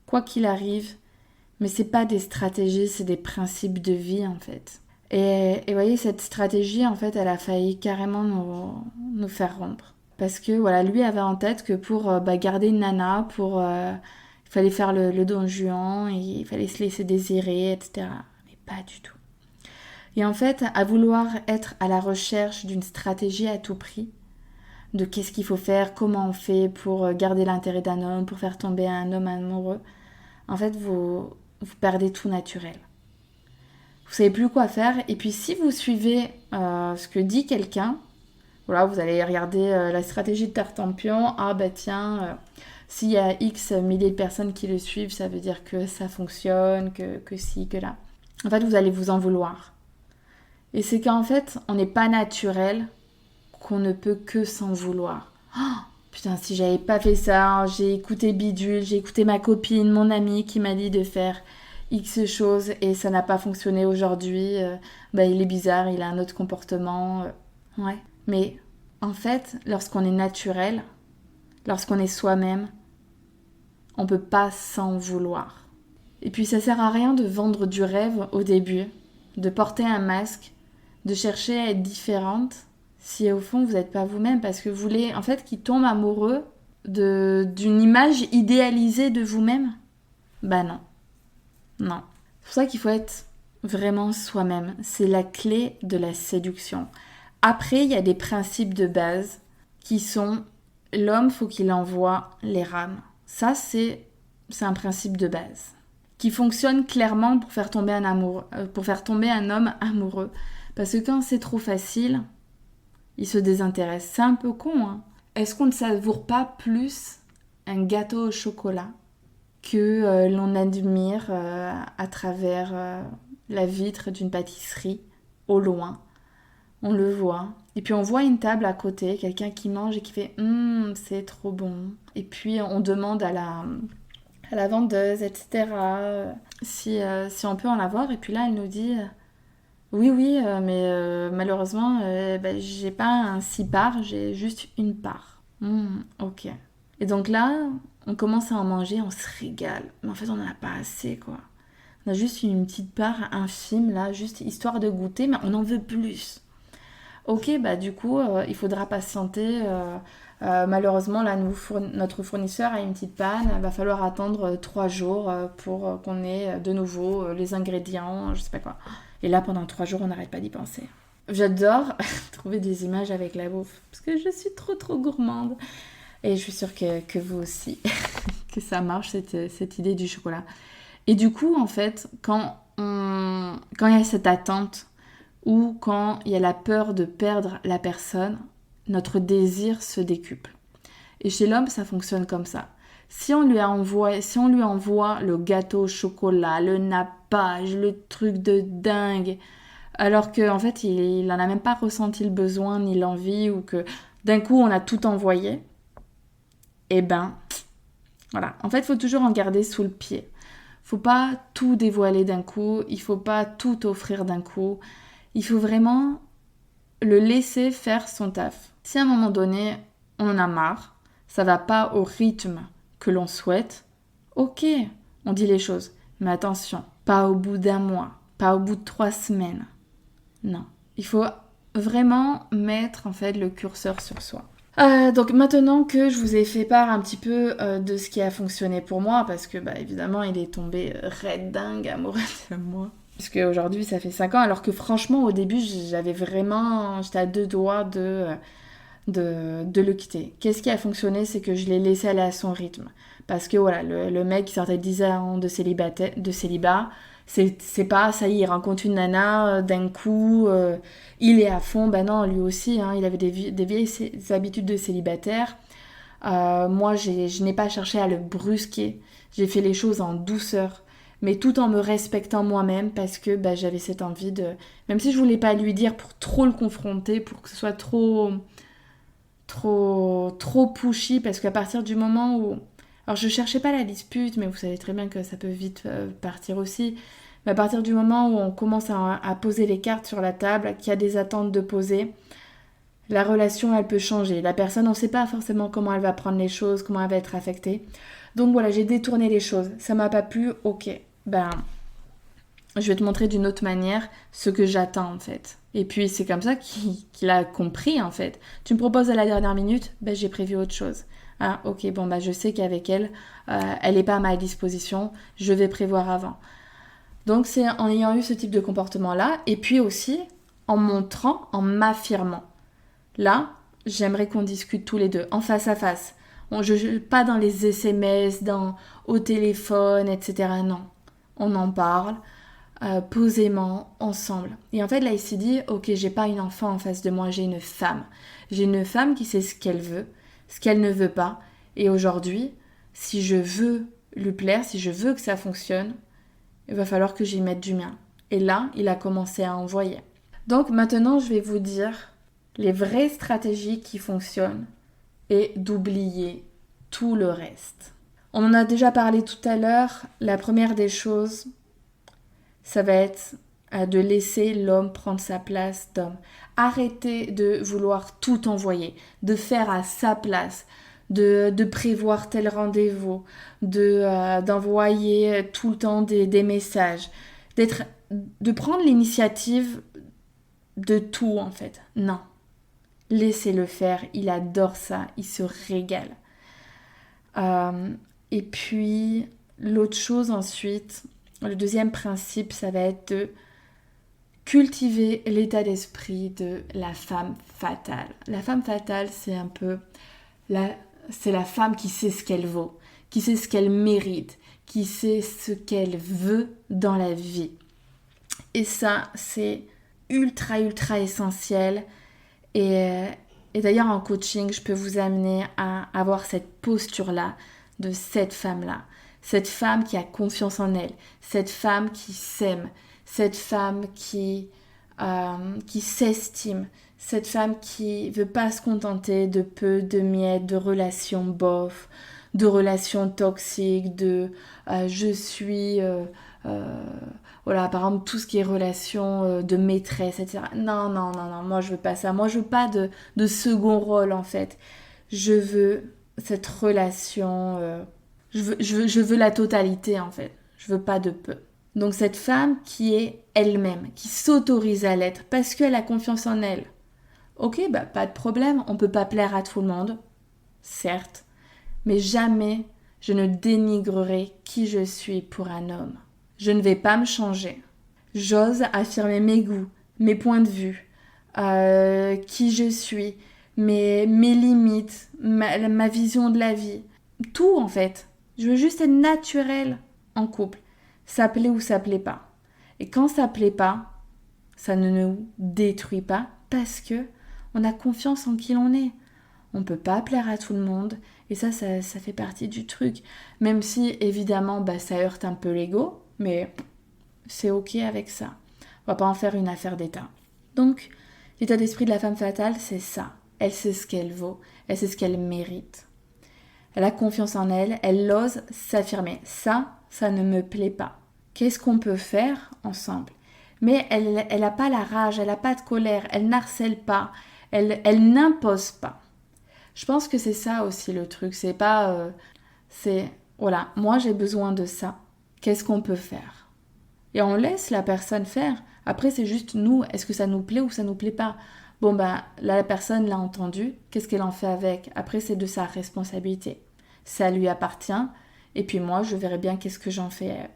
Quoi qu'il arrive, mais c'est pas des stratégies, c'est des principes de vie en fait. Et vous voyez, cette stratégie, en fait, elle a failli carrément nous faire rompre. Parce que voilà, lui avait en tête que pour garder une nana, il fallait faire le don juan, il fallait se laisser désirer, etc. Mais pas du tout. Et en fait, à vouloir être à la recherche d'une stratégie à tout prix, de qu'est-ce qu'il faut faire, comment on fait pour garder l'intérêt d'un homme, pour faire tomber un homme amoureux, en fait, vous perdez tout naturel. Vous savez plus quoi faire. Et puis si vous suivez ce que dit quelqu'un, voilà, vous allez regarder la stratégie de Tartampion. Ah bah tiens, s'il y a X milliers de personnes qui le suivent, ça veut dire que ça fonctionne, que si, que là. En fait, vous allez vous en vouloir. Et c'est qu'en fait, on n'est pas naturel, qu'on ne peut que s'en vouloir. Oh, putain, si j'avais pas fait ça, j'ai écouté Bidule, j'ai écouté ma copine, mon amie qui m'a dit de faire X choses et ça n'a pas fonctionné aujourd'hui. Il est bizarre, il a un autre comportement. Ouais. Mais en fait, lorsqu'on est naturel, lorsqu'on est soi-même, on peut pas s'en vouloir. Et puis ça sert à rien de vendre du rêve au début, de porter un masque, de chercher à être différente si au fond vous n'êtes pas vous-même, parce que vous voulez en fait qu'il tombe amoureux d'une image idéalisée de vous-même. Bah non. Non. C'est pour ça qu'il faut être vraiment soi-même. C'est la clé de la séduction. Après, il y a des principes de base qui sont l'homme, faut qu'il envoie les rames. Ça, c'est un principe de base qui fonctionne clairement pour faire tomber un homme amoureux. Parce que quand c'est trop facile, il se désintéresse. C'est un peu con, hein. Est-ce qu'on ne savoure pas plus un gâteau au chocolat que l'on admire à travers la vitre d'une pâtisserie au loin? On le voit. Et puis on voit une table à côté, quelqu'un qui mange et qui fait « c'est trop bon ». Et puis on demande à la vendeuse, etc. Si on peut en avoir. Et puis là, elle nous dit oui, mais malheureusement, j'ai pas un 6 parts, j'ai juste une part. Ok. Et donc là, on commence à en manger, on se régale. Mais en fait, on n'en a pas assez, quoi. On a juste une petite part infime là, juste histoire de goûter, mais on en veut plus. Ok, bah du coup, il faudra patienter. Malheureusement, là, notre fournisseur a une petite panne. Il va falloir attendre 3 jours pour qu'on ait de nouveau les ingrédients, je sais pas quoi. Et là, pendant 3 jours, on n'arrête pas d'y penser. J'adore trouver des images avec la bouffe parce que je suis trop gourmande. Et je suis sûre que vous aussi, que ça marche, cette idée du chocolat. Et du coup, en fait, quand il y a cette attente ou quand il y a la peur de perdre la personne, notre désir se décuple. Et chez l'homme, ça fonctionne comme ça. Si on lui envoie le gâteau au chocolat, le nappage, le truc de dingue, alors qu'en fait, il n'en a même pas ressenti le besoin ni l'envie, ou que d'un coup, on a tout envoyé, et ben, voilà. En fait, il faut toujours en garder sous le pied. Faut pas tout dévoiler d'un coup, il faut pas tout offrir d'un coup. Il faut vraiment le laisser faire son taf. Si à un moment donné, on en a marre, ça va pas au rythme que l'on souhaite, ok, on dit les choses. Mais attention, pas au bout d'un mois, pas au bout de 3 semaines. Non, il faut vraiment mettre en fait le curseur sur soi. Donc maintenant que je vous ai fait part un petit peu de ce qui a fonctionné pour moi, parce que bah, évidemment il est tombé red dingue amoureux de moi. Puisque aujourd'hui ça fait 5 ans, alors que franchement au début j'étais à 2 doigts de le quitter. Qu'est-ce qui a fonctionné, c'est que je l'ai laissé aller à son rythme. Parce que voilà, le mec qui sortait de 10 ans de célibat, c'est pas ça y est, il rencontre une nana d'un coup, il est à fond. Ben non, lui aussi, hein, il avait des vieilles habitudes de célibataire. Moi, je n'ai pas cherché à le brusquer. J'ai fait les choses en douceur, mais tout en me respectant moi-même parce que bah, j'avais cette envie de... Même si je voulais pas lui dire pour trop le confronter, pour que ce soit trop pushy, parce qu'à partir du moment où... Alors je cherchais pas la dispute, mais vous savez très bien que ça peut vite partir aussi. Mais à partir du moment où on commence à poser les cartes sur la table, qu'il y a des attentes de poser, la relation elle peut changer. La personne, on ne sait pas forcément comment elle va prendre les choses, comment elle va être affectée. Donc voilà, j'ai détourné les choses. Ça m'a pas plu, ok. Ben, je vais te montrer d'une autre manière ce que j'attends en fait. Et puis c'est comme ça qu'il a compris en fait. Tu me proposes à la dernière minute, ben j'ai prévu autre chose. Ah ok, bon bah je sais qu'avec elle, elle n'est pas à ma disposition, je vais prévoir avant. Donc c'est en ayant eu ce type de comportement là, et puis aussi en montrant, en m'affirmant. Là, j'aimerais qu'on discute tous les deux, en face à face. Pas dans les SMS, au téléphone, etc. Non, on en parle posément, ensemble. Et en fait, là, il s'est dit, ok, j'ai pas une enfant en face de moi, j'ai une femme. J'ai une femme qui sait ce qu'elle veut, ce qu'elle ne veut pas. Et aujourd'hui, si je veux lui plaire, si je veux que ça fonctionne, il va falloir que j'y mette du mien. Et là, il a commencé à envoyer. Donc maintenant, je vais vous dire les vraies stratégies qui fonctionnent et d'oublier tout le reste. On en a déjà parlé tout à l'heure. La première des choses, ça va être de laisser l'homme prendre sa place d'homme. Arrêtez de vouloir tout envoyer, de faire à sa place, de prévoir tel rendez-vous, d'envoyer tout le temps des messages, de prendre l'initiative de tout en fait. Non, laissez-le faire, il adore ça, il se régale. Et puis, l'autre chose ensuite, le deuxième principe, ça va être de cultiver l'état d'esprit de la femme fatale. La femme fatale, c'est un peu c'est la femme qui sait ce qu'elle vaut, qui sait ce qu'elle mérite, qui sait ce qu'elle veut dans la vie. Et ça, c'est ultra essentiel. Et d'ailleurs, en coaching, je peux vous amener à avoir cette posture-là de cette femme-là. Cette femme qui a confiance en elle, cette femme qui s'aime, cette femme qui s'estime, cette femme qui veut pas se contenter de peu, de miettes, de relations bof, de relations toxiques, je suis... voilà, par exemple, tout ce qui est relation de maîtresse, etc. Non, moi je veux pas ça. Moi je veux pas de second rôle en fait. Je veux cette relation... je veux la totalité en fait. Je veux pas de peu. Donc cette femme qui est elle-même, qui s'autorise à l'être parce qu'elle a confiance en elle. Ok, pas de problème, on peut pas plaire à tout le monde, certes, mais jamais je ne dénigrerai qui je suis pour un homme. Je ne vais pas me changer. J'ose affirmer mes goûts, mes points de vue, qui je suis, mes limites, ma vision de la vie. Tout en fait. Je veux juste être naturelle en couple. Ça plaît ou ça plaît pas. Et quand ça plaît pas, ça ne nous détruit pas parce que on a confiance en qui l'on est. On peut pas plaire à tout le monde et ça fait partie du truc. Même si évidemment ça heurte un peu l'ego, mais c'est ok avec ça. On va pas en faire une affaire d'état. Donc l'état d'esprit de la femme fatale, c'est ça. Elle sait ce qu'elle vaut, elle sait ce qu'elle mérite. Elle a confiance en elle, elle ose s'affirmer. Ça ne me plaît pas. Qu'est-ce qu'on peut faire ensemble? Mais elle n'a pas la rage, elle n'a pas de colère, elle n'harcèle pas, elle n'impose pas. Je pense que c'est ça aussi le truc, c'est pas... voilà, moi j'ai besoin de ça. Qu'est-ce qu'on peut faire? Et on laisse la personne faire. Après, c'est juste nous, est-ce que ça nous plaît ou ça nous plaît pas? Bon, là, la personne l'a entendu, qu'est-ce qu'elle en fait avec? Après, c'est de sa responsabilité. Ça lui appartient. Et puis moi, je verrai bien qu'est-ce que j'en fais.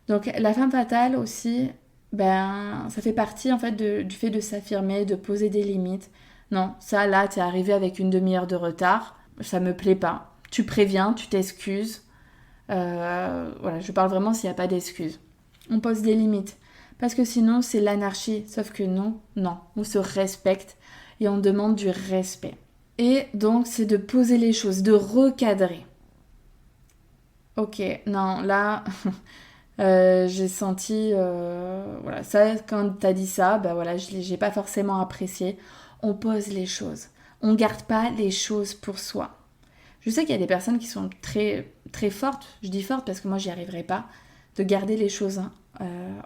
Donc, la femme fatale aussi, ça fait partie en fait du fait de s'affirmer, de poser des limites. Non, ça, là, t'es arrivé avec une demi-heure de retard, ça me plaît pas. Tu préviens, tu t'excuses. Voilà, je parle vraiment s'il n'y a pas d'excuses. On pose des limites. Parce que sinon, c'est l'anarchie. Sauf que non, on se respecte et on demande du respect. Et donc, c'est de poser les choses, de recadrer. Ok, non, là, j'ai senti... voilà, ça, quand t'as dit ça, voilà, j'ai pas forcément apprécié. On pose les choses. On garde pas les choses pour soi. Je sais qu'il y a des personnes qui sont très, très fortes, je dis fortes parce que moi j'y arriverai pas, de garder les choses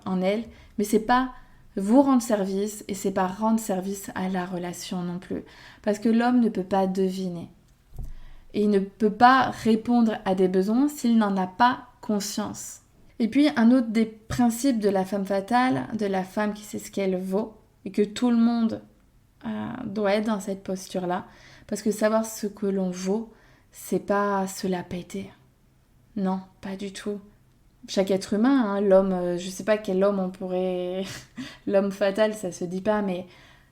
en elles, mais c'est pas vous rendre service et c'est pas rendre service à la relation non plus. Parce que l'homme ne peut pas deviner. Et il ne peut pas répondre à des besoins s'il n'en a pas conscience. Et puis un autre des principes de la femme fatale, de la femme qui sait ce qu'elle vaut, et que tout le monde doit être dans cette posture-là, parce que savoir ce que l'on vaut, c'est pas se la péter. Non, pas du tout. Chaque être humain, l'homme, je sais pas quel homme on pourrait... l'homme fatal, ça se dit pas, mais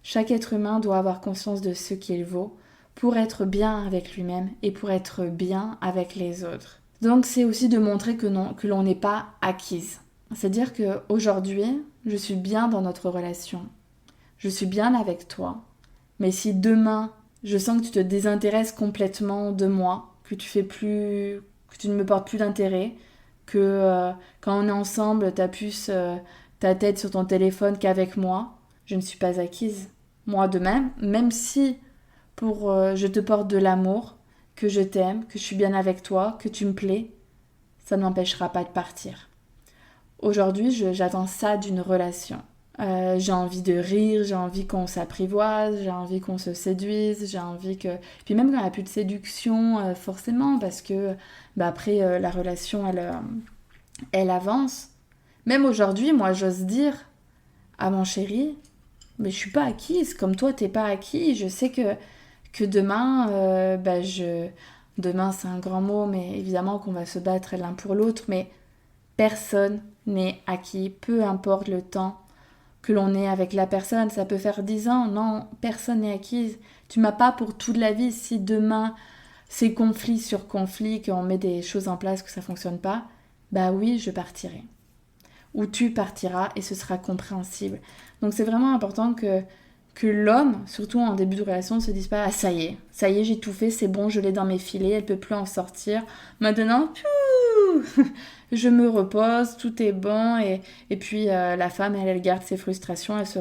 chaque être humain doit avoir conscience de ce qu'il vaut pour être bien avec lui-même et pour être bien avec les autres. Donc c'est aussi de montrer que l'on n'est pas acquise. C'est-à-dire qu'aujourd'hui, je suis bien dans notre relation. Je suis bien avec toi. Mais si demain, je sens que tu te désintéresses complètement de moi, que tu ne me portes plus d'intérêt, que quand on est ensemble, t'as plus ta tête sur ton téléphone qu'avec moi, je ne suis pas acquise. Moi de même si je te porte de l'amour, que je t'aime, que je suis bien avec toi, que tu me plais, ça ne m'empêchera pas de partir. Aujourd'hui, j'attends ça d'une relation. J'ai envie de rire, j'ai envie qu'on s'apprivoise, j'ai envie qu'on se séduise, j'ai envie que... Puis même quand il n'y a plus de séduction, forcément, parce que après, la relation, elle avance. Même aujourd'hui, moi, j'ose dire à mon chéri, mais je suis pas acquise, comme toi, t'es pas acquis. Je sais que demain, demain, c'est un grand mot, mais évidemment qu'on va se battre l'un pour l'autre, mais personne n'est acquis, peu importe le temps que l'on est avec la personne, ça peut faire 10 ans, non, personne n'est acquise. Tu m'as pas pour toute la vie. Si demain c'est conflit sur conflit, qu'on met des choses en place, que ça fonctionne pas, oui, je partirai. Ou tu partiras et ce sera compréhensible. Donc c'est vraiment important que l'homme, surtout en début de relation, ne se dise pas « Ah, ça y est, j'ai tout fait, c'est bon, je l'ai dans mes filets, elle peut plus en sortir. Maintenant, je me repose, tout est bon. » Et puis la femme, elle garde ses frustrations, elle se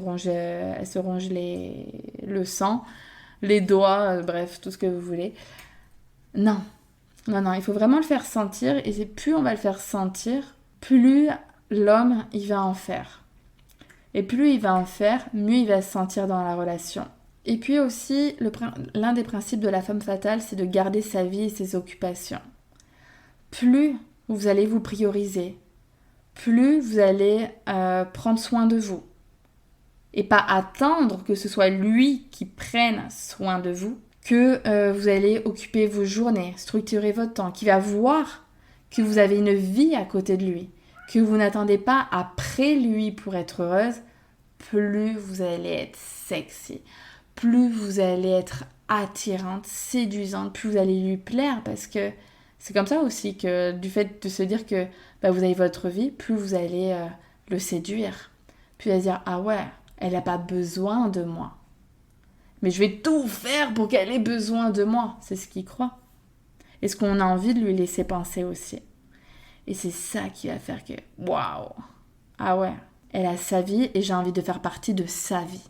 ronge le sang, les doigts, bref, tout ce que vous voulez. Non, il faut vraiment le faire sentir. Et plus on va le faire sentir, plus l'homme, il va en faire. Et plus il va en faire, mieux il va se sentir dans la relation. Et puis aussi, l'un des principes de la femme fatale, c'est de garder sa vie et ses occupations. Plus vous allez vous prioriser, plus vous allez prendre soin de vous. Et pas attendre que ce soit lui qui prenne soin de vous, que vous allez occuper vos journées, structurer votre temps, qui va voir que vous avez une vie à côté de lui, que vous n'attendez pas après lui pour être heureuse, plus vous allez être sexy, plus vous allez être attirante, séduisante, plus vous allez lui plaire, parce que c'est comme ça aussi que du fait de se dire que vous avez votre vie, plus vous allez le séduire. Puis il va se dire, ah ouais, elle n'a pas besoin de moi. Mais je vais tout faire pour qu'elle ait besoin de moi. C'est ce qu'il croit. Et ce qu'on a envie de lui laisser penser aussi. Et c'est ça qui va faire que, waouh, ah ouais, elle a sa vie et j'ai envie de faire partie de sa vie.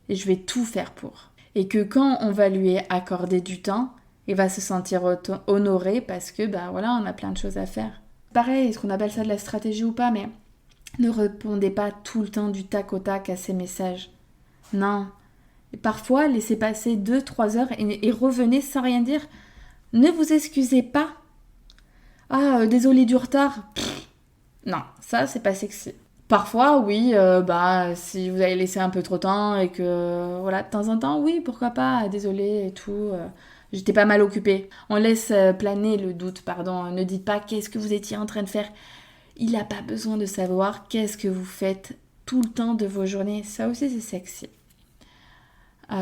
Et je vais tout faire pour. Et que quand on va lui accorder du temps, il va se sentir honoré parce que, voilà, on a plein de choses à faire. Pareil, est-ce qu'on appelle ça de la stratégie ou pas, mais ne répondez pas tout le temps du tac au tac à ses messages. Non. Et parfois, laissez passer 2-3 heures et revenez sans rien dire. Ne vous excusez pas. Ah, désolé du retard. Non, ça, c'est pas sexy. Parfois, oui, si vous avez laissé un peu trop de temps et que, voilà, de temps en temps, oui, pourquoi pas, désolé et tout. J'étais pas mal occupée. On laisse planer le doute, pardon. Ne dites pas qu'est-ce que vous étiez en train de faire. Il n'a pas besoin de savoir qu'est-ce que vous faites tout le temps de vos journées. Ça aussi, c'est sexy.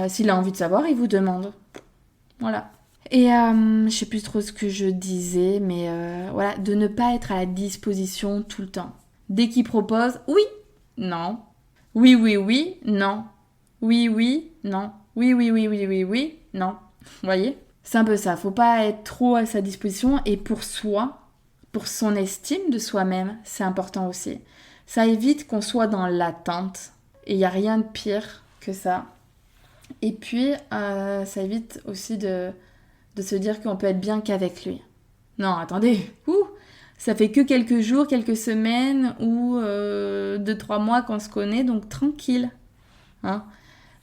S'il a envie de savoir, il vous demande. Voilà. Et je sais plus trop ce que je disais, mais voilà, de ne pas être à la disposition tout le temps. Dès qu'il propose, oui, non. Oui, oui, oui, non. Oui, oui, non. Oui, oui, oui, oui, oui, oui, non. Vous voyez ? C'est un peu ça. Faut pas être trop à sa disposition. Et pour soi, pour son estime de soi-même, c'est important aussi. Ça évite qu'on soit dans l'attente. Et il n'y a rien de pire que ça. Et puis, ça évite aussi de se dire qu'on peut être bien qu'avec lui. Non, attendez, ça fait que quelques jours, quelques semaines ou 2-3 mois qu'on se connaît, donc tranquille. Hein.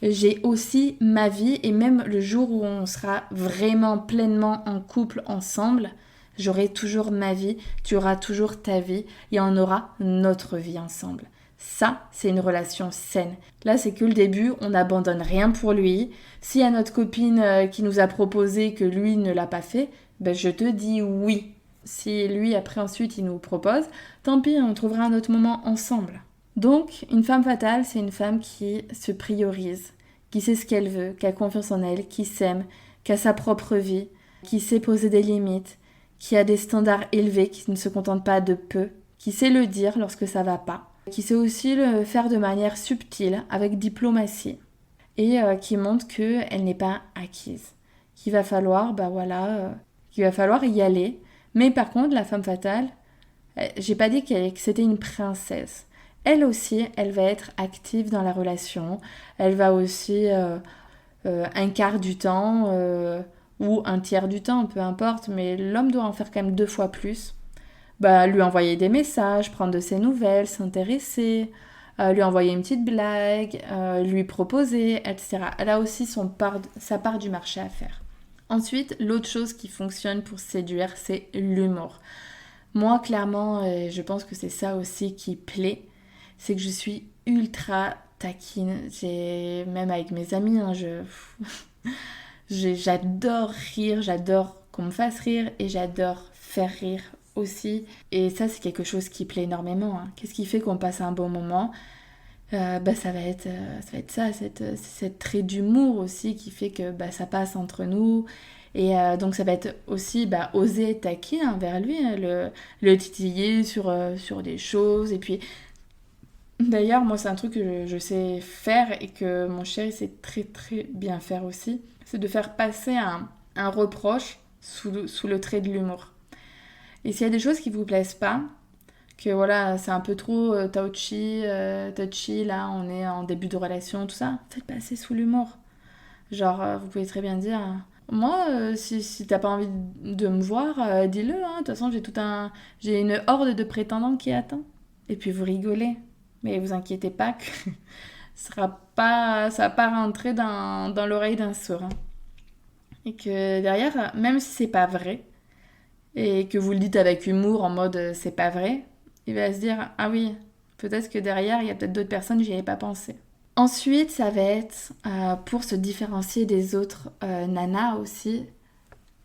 J'ai aussi ma vie et même le jour où on sera vraiment pleinement en couple ensemble, j'aurai toujours ma vie, tu auras toujours ta vie et on aura notre vie ensemble. Ça, c'est une relation saine. Là, c'est que le début, on n'abandonne rien pour lui. S'il y a notre copine qui nous a proposé que lui ne l'a pas fait, je te dis oui. Si lui, après, ensuite, il nous propose, tant pis, on trouvera un autre moment ensemble. Donc, une femme fatale, c'est une femme qui se priorise, qui sait ce qu'elle veut, qui a confiance en elle, qui s'aime, qui a sa propre vie, qui sait poser des limites, qui a des standards élevés, qui ne se contente pas de peu, qui sait le dire lorsque ça va pas, qui sait aussi le faire de manière subtile, avec diplomatie, et qui montre qu'elle n'est pas acquise, qu'il va falloir, qu'il va falloir y aller. Mais par contre, la femme fatale, j'ai pas dit que c'était une princesse. Elle aussi, elle va être active dans la relation. Elle va aussi un quart du temps ou un tiers du temps, peu importe, mais l'homme doit en faire quand même 2 fois plus. Lui envoyer des messages, prendre de ses nouvelles, s'intéresser, lui envoyer une petite blague, lui proposer, etc. Elle a aussi sa part du marché à faire. Ensuite, l'autre chose qui fonctionne pour séduire, c'est l'humour. Moi, clairement, je pense que c'est ça aussi qui plaît, c'est que je suis ultra taquine. Même avec mes amis, j'adore rire, j'adore qu'on me fasse rire et j'adore faire rire aussi. Et ça, c'est quelque chose qui plaît énormément. Hein. Qu'est-ce qui fait qu'on passe un bon moment ? Ça va être ça, cette trait d'humour aussi qui fait que ça passe entre nous. Et donc ça va être aussi oser taquiner envers lui, hein, le titiller sur des choses. Et puis d'ailleurs, moi c'est un truc que je sais faire et que mon chéri sait très très bien faire aussi. C'est de faire passer un reproche sous le trait de l'humour. Et s'il y a des choses qui vous plaisent pas, que voilà, c'est un peu trop touchy, là, on est en début de relation, tout ça, faites passer sous l'humour. Genre, vous pouvez très bien dire, moi, si t'as pas envie de me voir, dis-le, hein, de toute façon, j'ai une horde de prétendants qui attend. Et puis vous rigolez. Mais vous inquiétez pas que ça va pas rentrer dans l'oreille d'un sourd. Hein. Et que derrière, même si c'est pas vrai, et que vous le dites avec humour en mode c'est pas vrai, il va se dire « Ah oui, peut-être que derrière, il y a peut-être d'autres personnes, j'y avais pas pensé. » Ensuite, ça va être, pour se différencier des autres nanas aussi,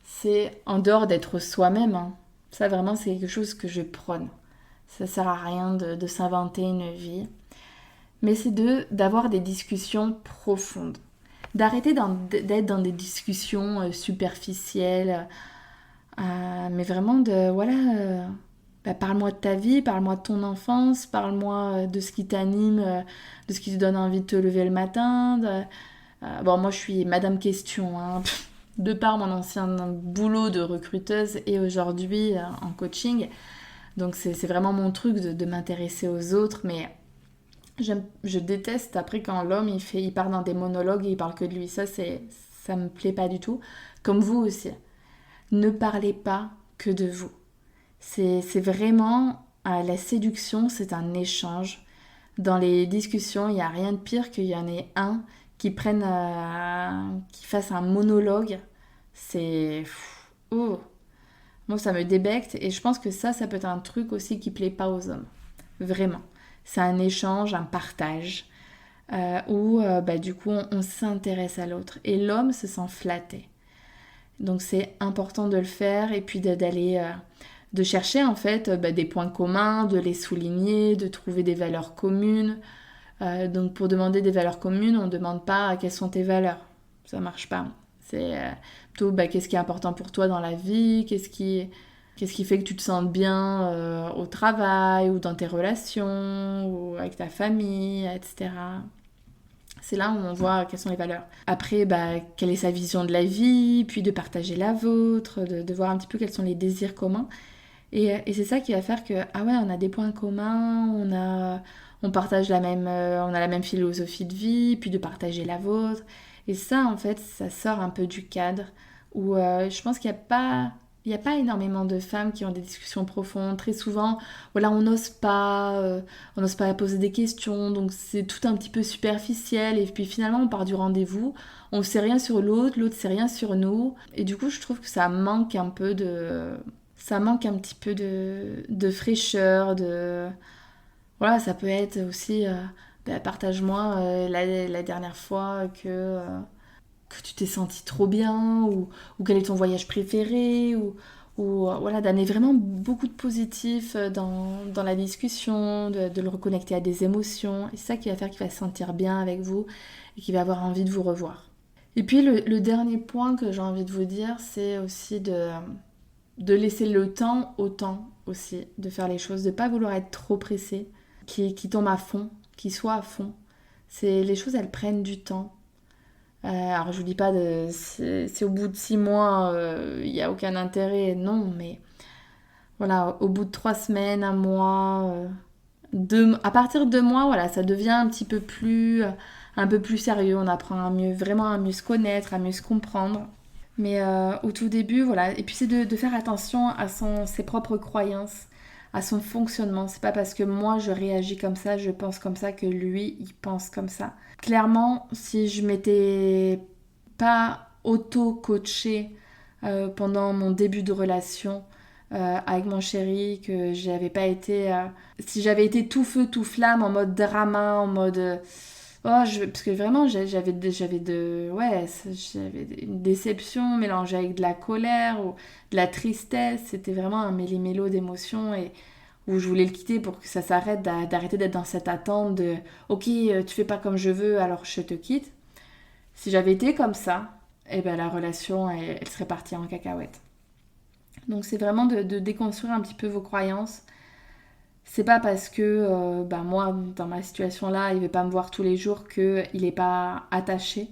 c'est en dehors d'être soi-même, hein. Ça vraiment, c'est quelque chose que je prône. Ça sert à rien de s'inventer une vie. Mais c'est d'avoir des discussions profondes. D'arrêter d'être dans des discussions superficielles. Mais vraiment parle-moi de ta vie, parle-moi de ton enfance, parle-moi de ce qui t'anime, de ce qui te donne envie de te lever le matin. Bon, moi je suis Madame Question, hein. De par mon ancien boulot de recruteuse et aujourd'hui en coaching. Donc c'est vraiment mon truc de m'intéresser aux autres, mais je déteste après quand l'homme il part dans des monologues et il parle que de lui. Ça me plaît pas du tout. Comme vous aussi. Ne parlez pas que de vous. C'est vraiment la séduction, c'est un échange. Dans les discussions, il n'y a rien de pire qu'il y en ait un qui fasse un monologue. C'est oh, moi ça me débecte et je pense que ça peut être un truc aussi qui plaît pas aux hommes. Vraiment. C'est un échange, un partage où du coup on s'intéresse à l'autre et l'homme se sent flatté. Donc c'est important de le faire et puis d'aller de chercher en fait des points communs, de les souligner, de trouver des valeurs communes. Donc pour demander des valeurs communes, on ne demande pas quelles sont tes valeurs. Ça marche pas. C'est plutôt qu'est-ce qui est important pour toi dans la vie, qu'est-ce qui fait que tu te sens bien au travail ou dans tes relations ou avec ta famille, etc. C'est là où on voit quelles sont les valeurs. Après, quelle est sa vision de la vie, puis de partager la vôtre, de voir un petit peu quels sont les désirs communs. Et c'est ça qui va faire que, ah ouais, on a des points communs, on partage on a la même philosophie de vie, puis de partager la vôtre. Et ça, en fait, ça sort un peu du cadre où je pense qu'il n'y a pas énormément de femmes qui ont des discussions profondes. Très souvent, voilà, on n'ose pas poser des questions, donc c'est tout un petit peu superficiel. Et puis finalement, on part du rendez-vous, on ne sait rien sur l'autre, l'autre ne sait rien sur nous. Et du coup, je trouve que ça manque un petit peu de fraîcheur, voilà, ça peut être aussi, partage-moi la dernière fois que tu t'es senti trop bien, ou quel est ton voyage préféré, voilà, d'amener vraiment beaucoup de positif dans la discussion, de le reconnecter à des émotions. Et c'est ça qui va faire qu'il va se sentir bien avec vous et qu'il va avoir envie de vous revoir. Et puis le dernier point que j'ai envie de vous dire, c'est aussi de laisser le temps au temps aussi, de faire les choses, de ne pas vouloir être trop pressé, qui tombe à fond, qui soit à fond. Les choses, elles prennent du temps. Alors je vous dis pas si au bout de 6 mois il n'y a aucun intérêt, non, mais voilà, au bout de 3 semaines, un mois, à partir de 2 mois, voilà, ça devient un peu plus sérieux, on apprend vraiment à mieux se connaître, à mieux se comprendre. Mais au tout début, voilà, et puis c'est de faire attention à ses propres croyances, à son fonctionnement. C'est pas parce que moi je réagis comme ça, je pense comme ça que lui il pense comme ça. Clairement, si je m'étais pas auto-coachée pendant mon début de relation avec mon chéri, que j'avais pas été, si j'avais été tout feu tout flamme en mode drama, en mode parce que vraiment j'avais une déception mélangée avec de la colère ou de la tristesse. C'était vraiment un méli-mélo d'émotions et où je voulais le quitter pour que ça s'arrête, d'arrêter d'être dans cette attente de ok, tu fais pas comme je veux alors je te quitte. Si j'avais été comme ça, eh ben la relation elle serait partie en cacahuète. Donc c'est vraiment de déconstruire un petit peu vos croyances. C'est pas parce que moi, dans ma situation là, il veut pas me voir tous les jours qu'il n'est pas attaché,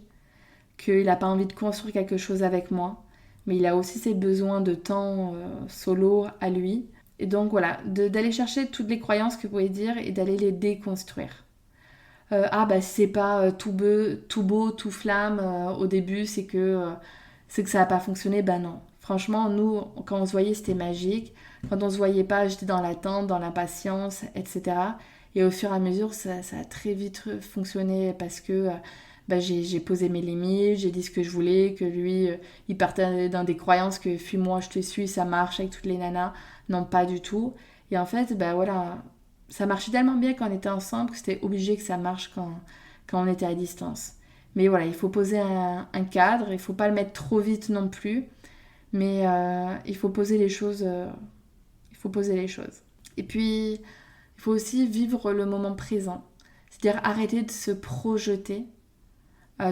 qu'il n'a pas envie de construire quelque chose avec moi. Mais il a aussi ses besoins de temps solo à lui. Et donc voilà, d'aller chercher toutes les croyances que vous pouvez dire et d'aller les déconstruire. C'est pas tout beau, tout flamme au début, c'est que ça n'a pas fonctionné. Non. Franchement, nous, quand on se voyait, c'était magique. Quand on se voyait pas, j'étais dans l'attente, dans l'impatience, etc. Et au fur et à mesure, ça a très vite fonctionné parce que j'ai posé mes limites, j'ai dit ce que je voulais, que lui, il partait dans des croyances que fuis-moi, je te suis, ça marche avec toutes les nanas. Non, pas du tout. Et en fait, bah voilà, ça marchait tellement bien quand on était ensemble que c'était obligé que ça marche quand on était à distance. Mais voilà, il faut poser un cadre, il faut pas le mettre trop vite non plus, mais il faut poser les choses. Il faut poser les choses. Et puis, il faut aussi vivre le moment présent, c'est-à-dire arrêter de se projeter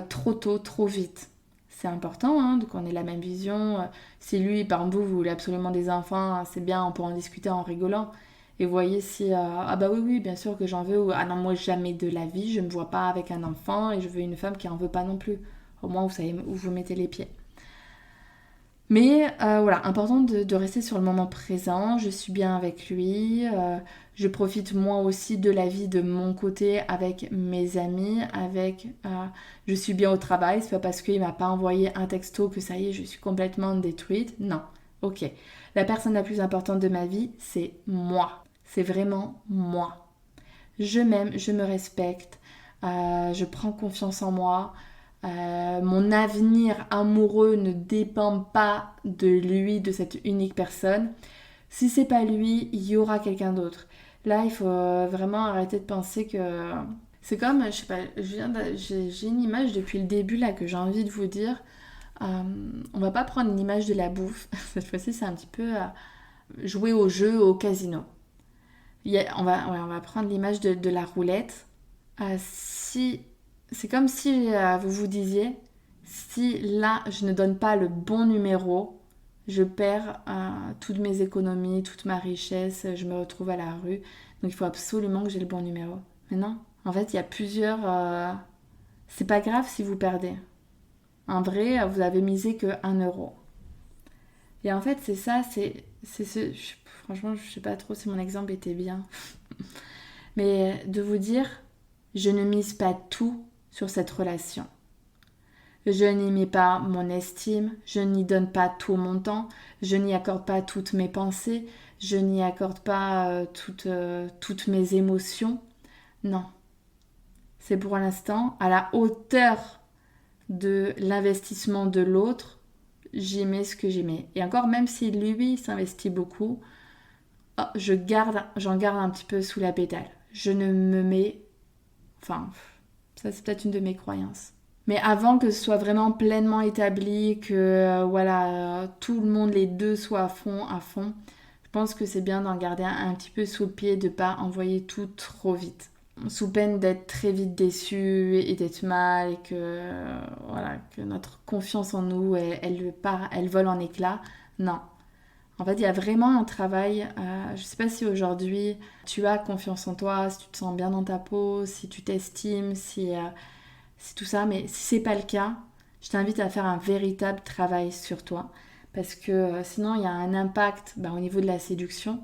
trop tôt, trop vite. C'est important qu'on ait la même vision. Si lui, par exemple, vous voulez absolument des enfants, c'est bien, on peut en discuter en rigolant. Et vous voyez si, ah bah oui, oui, bien sûr que j'en veux, ou ah non, moi jamais de la vie, je me vois pas avec un enfant et je veux une femme qui en veut pas non plus. Au moins, vous savez où vous mettez les pieds. Mais voilà, important de rester sur le moment présent. Je suis bien avec lui. Je profite moi aussi de la vie de mon côté avec mes amis. Je suis bien au travail. C'est pas parce qu'il m'a pas envoyé un texto que ça y est, je suis complètement détruite. Non. Ok. La personne la plus importante de ma vie, c'est moi. C'est vraiment moi. Je m'aime, je me respecte. Je prends confiance en moi. Mon avenir amoureux ne dépend pas de lui, de cette unique personne. Si c'est pas lui, il y aura quelqu'un d'autre. Là, il faut vraiment arrêter de penser que c'est comme, je sais pas, j'ai une image depuis le début là que j'ai envie de vous dire. On va pas prendre une image de la bouffe. Cette fois-ci, c'est un petit peu jouer au jeu au casino. On va prendre l'image de la roulette. Si c'est comme si vous vous disiez, si là je ne donne pas le bon numéro, je perds toutes mes économies, toute ma richesse, je me retrouve à la rue. Donc il faut absolument que j'ai le bon numéro. Mais non, en fait il y a plusieurs. C'est pas grave si vous perdez. En vrai, vous avez misé que 1 euro. Et en fait c'est ça, franchement je sais pas trop si mon exemple était bien. Mais de vous dire, je ne mise pas tout sur cette relation. Je n'y mets pas mon estime, je n'y donne pas tout mon temps, je n'y accorde pas toutes mes pensées, je n'y accorde pas toutes mes émotions. Non. C'est pour l'instant à la hauteur de l'investissement de l'autre, j'y mets ce que j'y mets. Et encore, même si lui s'investit beaucoup, j'en garde un petit peu sous la pédale. Je ne me mets... Enfin, ça c'est peut-être une de mes croyances. Mais avant que ce soit vraiment pleinement établi, que tout le monde, les deux, soient à fond, je pense que c'est bien d'en garder un petit peu sous le pied, de ne pas envoyer tout trop vite. Sous peine d'être très vite déçu et d'être mal et que notre confiance en nous, elle vole en éclats. Non. En fait, il y a vraiment un travail. Je ne sais pas si aujourd'hui tu as confiance en toi, si tu te sens bien dans ta peau, si tu t'estimes, si tout ça. Mais si c'est pas le cas, je t'invite à faire un véritable travail sur toi. Parce que sinon, il y a un impact au niveau de la séduction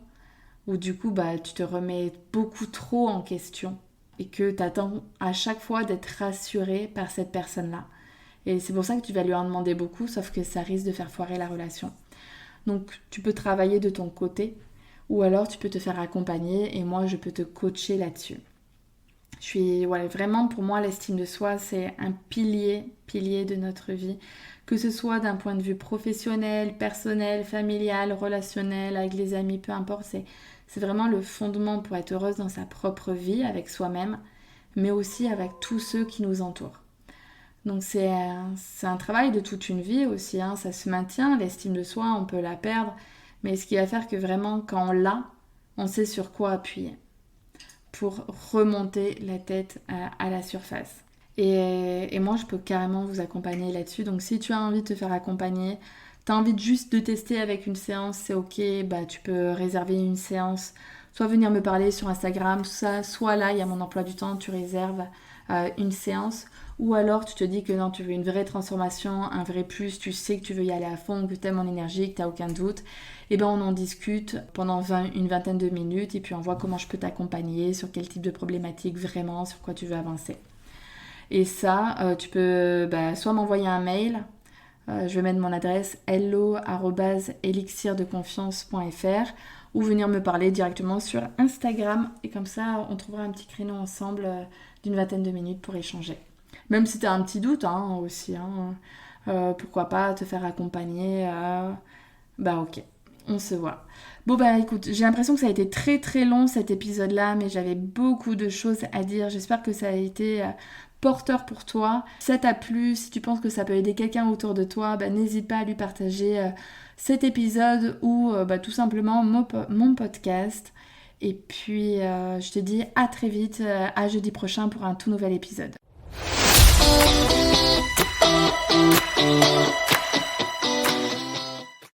où du coup, tu te remets beaucoup trop en question et que tu attends à chaque fois d'être rassuré par cette personne-là. Et c'est pour ça que tu vas lui en demander beaucoup, sauf que ça risque de faire foirer la relation. Donc, tu peux travailler de ton côté ou alors tu peux te faire accompagner et moi, je peux te coacher là-dessus. Vraiment, pour moi, l'estime de soi, c'est un pilier de notre vie. Que ce soit d'un point de vue professionnel, personnel, familial, relationnel, avec les amis, peu importe. C'est vraiment le fondement pour être heureuse dans sa propre vie, avec soi-même, mais aussi avec tous ceux qui nous entourent. Donc c'est un travail de toute une vie aussi, ça se maintient, l'estime de soi, on peut la perdre, mais ce qui va faire que vraiment, quand on l'a, on sait sur quoi appuyer pour remonter la tête à la surface. Et moi, je peux carrément vous accompagner là-dessus. Donc, si tu as envie de te faire accompagner, tu as envie juste de tester avec une séance, c'est ok, tu peux réserver une séance, soit venir me parler sur Instagram, soit là, il y a mon emploi du temps, tu réserves une séance, ou alors tu te dis que non, tu veux une vraie transformation, un vrai plus, tu sais que tu veux y aller à fond, que tu aimes mon énergie, que tu n'as aucun doute, et on en discute pendant une vingtaine de minutes, et puis on voit comment je peux t'accompagner, sur quel type de problématique vraiment, sur quoi tu veux avancer. Et ça, tu peux soit m'envoyer un mail, je vais mettre mon adresse hello@elixirdeconfiance.fr ou venir me parler directement sur Instagram. Et comme ça, on trouvera un petit créneau ensemble d'une vingtaine de minutes pour échanger. Même si tu as un petit doute aussi, pourquoi pas te faire accompagner. Ok. on se voit. Bon bah écoute, j'ai l'impression que ça a été très très long cet épisode-là, mais j'avais beaucoup de choses à dire. J'espère que ça a été porteur pour toi. Si ça t'a plu, si tu penses que ça peut aider quelqu'un autour de toi, bah, n'hésite pas à lui partager cet épisode ou tout simplement mon podcast. Et puis je te dis à très vite, à jeudi prochain pour un tout nouvel épisode.